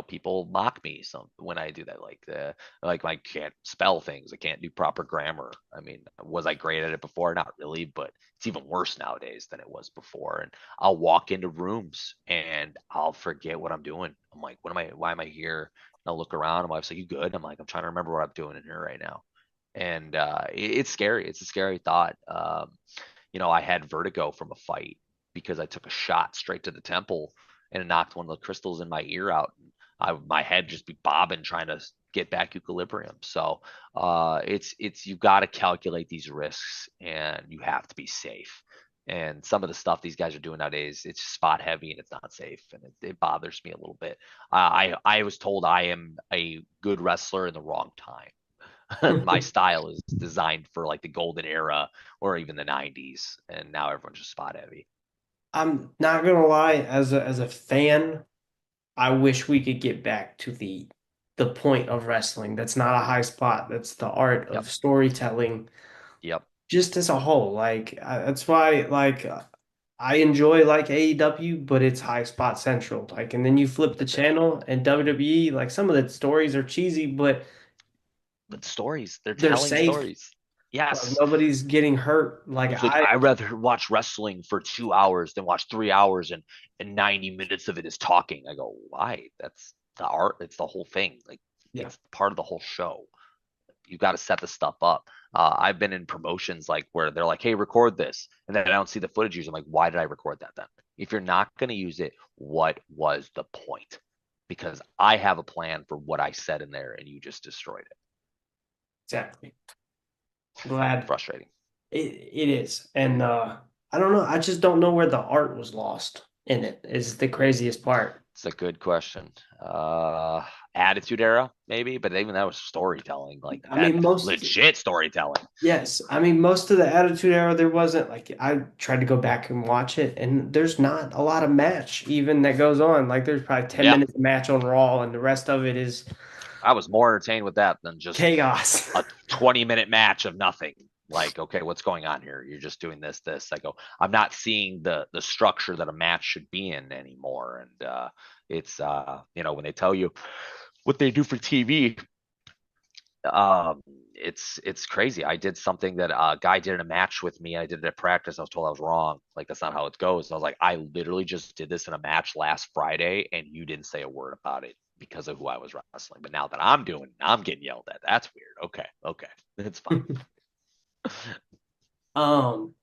People mock me some when I do that, like I can't spell things, I can't do proper grammar. I mean, was I great at it before? Not really, but it's even worse nowadays than it was before. And I'll walk into rooms and I'll forget what I'm doing. I'm like, what am I? Why am I here? And I'll look around. And my wife's like, "You good?" I'm like, "I'm trying to remember what I'm doing in here right now." And it's scary. It's a scary thought. I had vertigo from a fight because I took a shot straight to the temple and it knocked one of the crystals in my ear out. My head just be bobbing trying to get back equilibrium. So it's you've got to calculate these risks and you have to be safe. And some of the stuff these guys are doing nowadays, it's spot heavy and it's not safe, and it bothers me a little bit. I was told I am a good wrestler in the wrong time. My style is designed for like the golden era or even the 90s, and now everyone's just spot heavy. I'm not gonna lie, as a fan, I wish we could get back to the point of wrestling. That's not a high spot. That's the art Yep. of storytelling, Yep. just as a whole. That's why I enjoy like AEW, but it's high spot central. Like, and then you flip the That's it. channel and WWE, like some of the stories are cheesy, but But stories, they're they're telling safe. stories. Like Yes. nobody's getting hurt. Like It's like I I'd rather watch wrestling for 2 hours than watch 3 hours and 90 minutes of it is talking. I go, why? That's the art. It's the whole thing. Like yeah, it's part of the whole show. You got to set the stuff up. I've been in promotions like where they're like, "Hey, record this," and then I don't see the footage used. I'm like, "Why did I record that then? If you're not going to use it, what was the point?" Because I have a plan for what I said in there, and you just destroyed it. exactly. Glad Frustrating. it is. And I don't know. I just don't know where the art was lost in it is the craziest part. It's a good question. Attitude Era, maybe, but even that was storytelling, like I that mean, most legit storytelling. yes. I mean, most of the Attitude Era, there wasn't like I tried to go back and watch it, and there's not a lot of match even that goes on. Like there's probably 10 Yeah, minutes of match on Raw, and the rest of it is I was more entertained with that than just chaos. a 20-minute match of nothing. Like, okay, what's going on here? You're just doing this. I go, I'm not seeing the structure that a match should be in anymore. And it's when they tell you what they do for TV, it's crazy. I did something that a guy did in a match with me. I did it at practice. I was told I was wrong. Like that's not how it goes. I was like, I literally just did this in a match last Friday, and you didn't say a word about it because of who I was wrestling. But now that I'm getting yelled at. That's weird. Okay, it's fine. Um,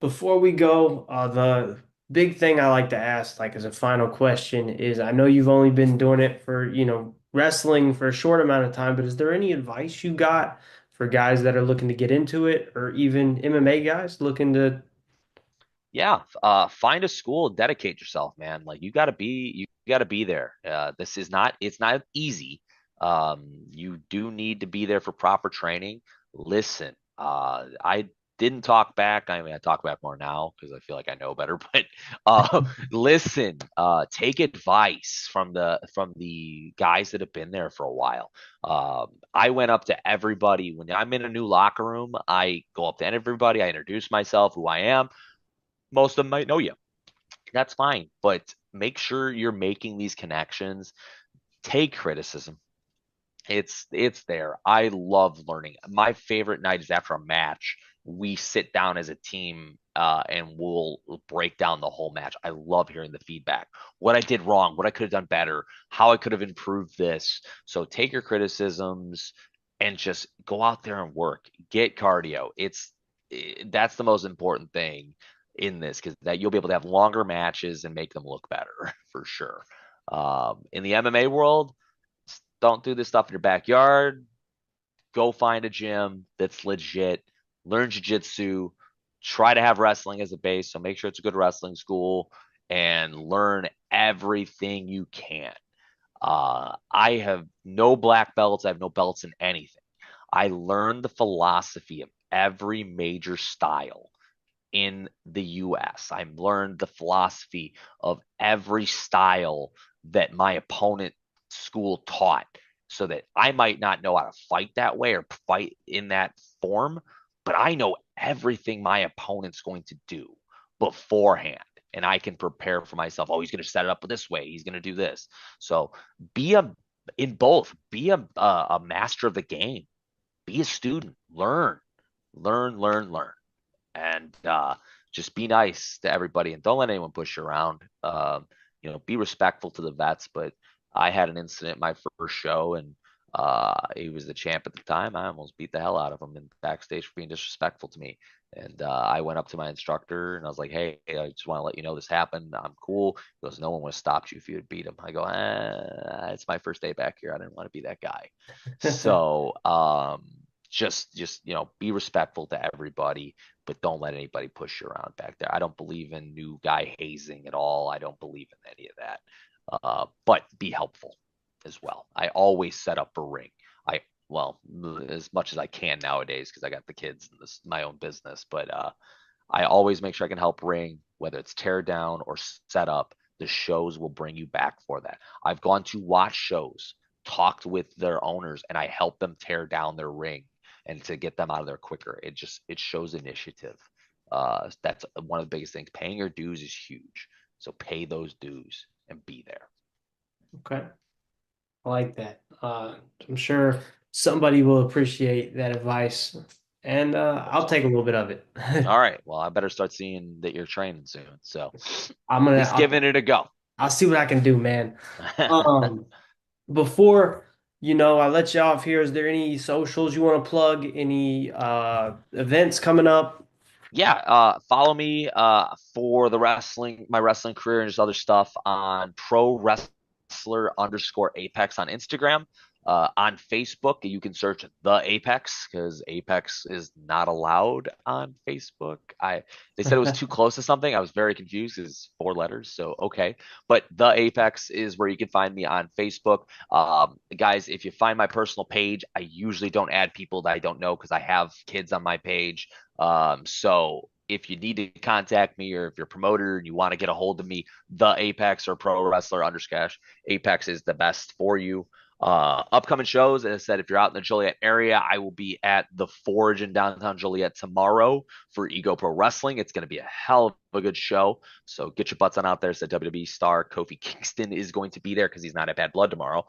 Before we go, the big thing I like to ask, like as a final question, is I know you've only been doing it for, wrestling for a short amount of time, but is there any advice you got for guys that are looking to get into it, or even MMA guys looking to? Yeah, find a school, dedicate yourself, man. Like you gotta be there. This is not it's not easy. You do need to be there for proper training. Listen, I didn't talk back. I mean, I talk back more now because I feel like I know better. But listen, take advice from the guys that have been there for a while. I went up to everybody when I'm in a new locker room. I go up to everybody. I introduce myself, who I am. Most of them might know you. That's fine, but make sure you're making these connections. Take criticism. It's there. I love learning. My favorite night is after a match. We sit down as a team and we'll break down the whole match. I love hearing the feedback. What I did wrong, what I could have done better, how I could have improved this. So take your criticisms and just go out there and work. Get cardio. That's the most important thing in this because that you'll be able to have longer matches and make them look better for sure. In the MMA world, don't do this stuff in your backyard. Go find a gym that's legit. Learn jujitsu. Try to have wrestling as a base. So make sure it's a good wrestling school and learn everything you can. I have no black belts. I have no belts in anything. I learned the philosophy of every major style in the US. I learned the philosophy of every style that my opponent school taught so that I might not know how to fight that way or fight in that form, but I know everything my opponent's going to do beforehand. And I can prepare for myself. Oh, he's going to set it up this way. He's going to do this. So be a in both. Be a master of the game. Be a student. Learn, and just be nice to everybody and don't let anyone push you around. Be respectful to the vets. But I had an incident my first show, and he was the champ at the time. I almost beat the hell out of him in backstage for being disrespectful to me. And I went up to my instructor and I was like, "Hey, I just want to let you know this happened. I'm cool." He goes, "No one would have stopped you if you had beat him." I go, "It's my first day back here. I didn't want to be that guy." So just be respectful to everybody, but don't let anybody push you around back there. I don't believe in new guy hazing at all. I don't believe in any of that. But be helpful as well. I always set up a ring. I well, as much as I can nowadays because I got the kids and this my own business, but I always make sure I can help ring, whether it's tear down or set up. The shows will bring you back for that. I've gone to watch shows, talked with their owners, and I help them tear down their ring and to get them out of there quicker. It shows initiative. That's one of the biggest things. Paying your dues is huge. So pay those dues and be there. Okay, I like that. I'm sure somebody will appreciate that advice. and Hope I'll so. take a little bit of it. All right. Well, I better start seeing that you're training soon. So I'm at gonna least giving it a go. I'll see what I can do, man. Um, before I let you off here, is there any socials you want to plug? Any events coming up? Yeah, follow me for my wrestling career and just other stuff on pro wrestler underscore apex on Instagram. On Facebook, you can search the Apex because Apex is not allowed on Facebook. They said it was too close to something. I was very confused. It's 4 letters, so okay. But the Apex is where you can find me on Facebook. Guys, if you find my personal page, I usually don't add people that I don't know because I have kids on my page. So if you need to contact me or if you're a promoter and you want to get a hold of me, the Apex or Pro Wrestler underscore Apex is the best for you. Upcoming shows, as I said, if you're out in the Joliet area, I will be at the Forge in downtown Joliet tomorrow for Ego Pro Wrestling. It's going to be a hell of a good show. So get your butts on out there. Said WWE star Kofi Kingston is going to be there because he's not at Bad Blood tomorrow,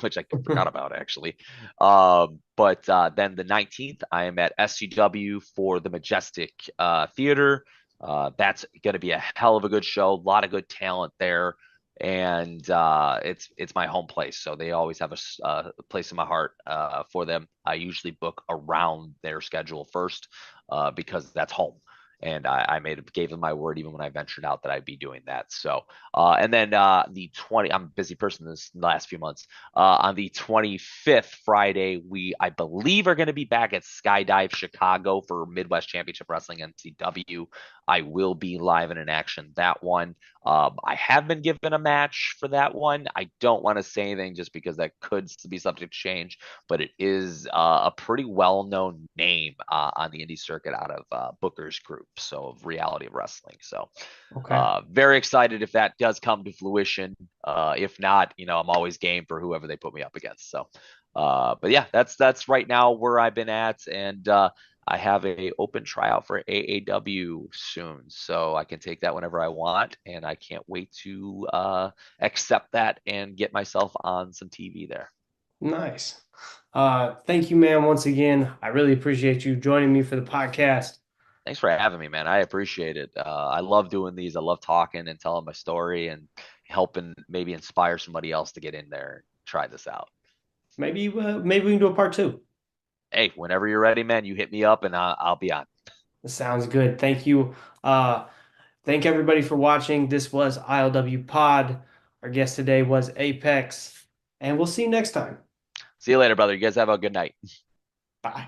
which I forgot about actually. But then the 19th, I am at SCW for the Majestic Theater. That's going to be a hell of a good show. A lot of good talent there, and it's my home place, so they always have a place in my heart for them. I usually book around their schedule first because that's home. And I gave them my word even when I ventured out that I'd be doing that. So, and then I'm a busy person this last few months. On the 25th, Friday, I believe, are going to be back at Skydive Chicago for Midwest Championship Wrestling NCW. I will be live and in action that one. I have been given a match for that one. I don't want to say anything just because that could be subject to change, but it is a pretty well known name on the indie circuit out of Booker's group, so of Reality of Wrestling. So Okay. very excited if that does come to fruition. If not, I'm always game for whoever they put me up against. So, but yeah, that's right now where I've been at, and I have a open tryout for AAW soon, so I can take that whenever I want, and I can't wait to accept that and get myself on some TV there. Nice. Thank you, man, once again. I really appreciate you joining me for the podcast. Thanks for having me, man. I appreciate it. I love doing these. I love talking and telling my story and helping maybe inspire somebody else to get in there and try this out. Maybe we can do a part two. Hey, whenever you're ready, man, you hit me up and I'll be on. Sounds good. Thank you. Thank everybody for watching. This was ILW Pod. Our guest today was Apex, and we'll see you next time. See you later, brother. You guys have a good night. Bye.